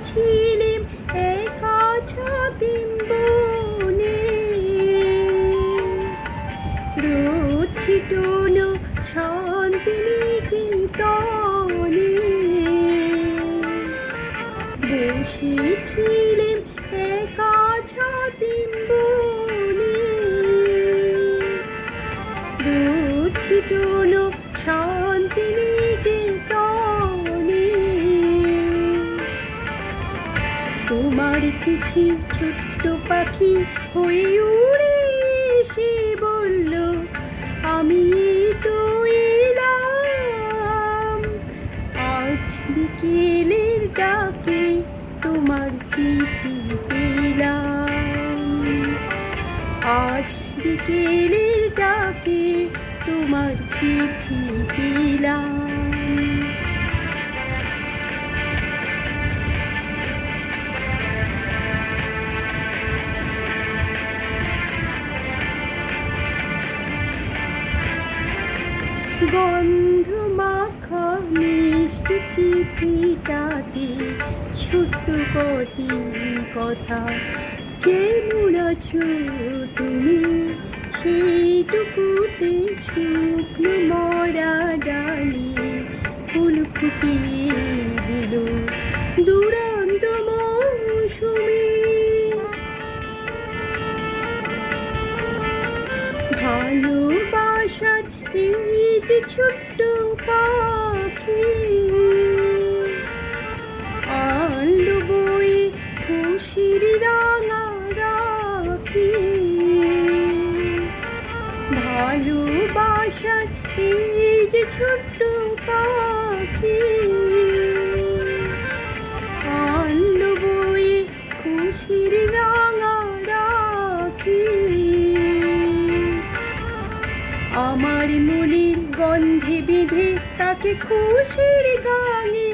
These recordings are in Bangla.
ছিলেম একা ছাতিম বনে, রোদ ছিটোনো শান্তিনিকেতনে, বসেছিলেম একা ছাতিম বনে, রোদ ছিটোনো শান্তিনিকেতনে। তোমার চিঠি ছোট্ট পাখি হয়ে উড়ে এসে বলল, আমি তো এলাম। আজ বিকেলের ডাকে তোমার চিঠি পেলাম, আজ বিকেলের ডাকে তোমার চিঠি পেলাম। গন্ধ মাখা মিষ্টি চিঠিটাতে ছোট্ট কটি কথা, কেমন আছো তুমি, সেইটুকুতে শুকনো মরা ডালি ফুল ফুটিয়ে দিল দুরন্ত মৌসুমে। ভালোবাসার এই যে ছোট্ট পাখি আনলো বয়ে খুশির রাঙা রাখি। ভালোবাসার এই যে ছোট্ট পাখি আনলো বয়ে খুশির রাঙা রাখি। আমার মনের গন্ধে বেঁধে তাকে খুশির গানে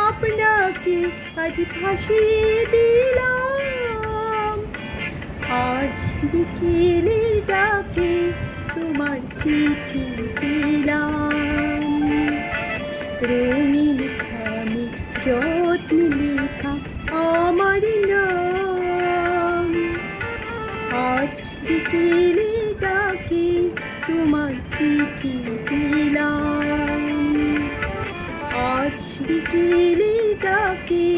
আপনাকে আজ ভাসিয়ে দিলাম। আজ বিকেলের ডাকে তোমার চিঠি পেলাম, রঙিন খামে যত্নে লেখা আমার নাম। আজ বিকেলের ডাকে তোমার চিঠি পেলাম, আজ বিকেলের ডাকে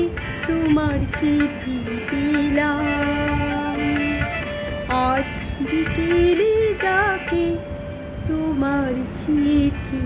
তোমার চিঠি পেলাম, আজ বিকেলের ডাকে তোমার চিঠি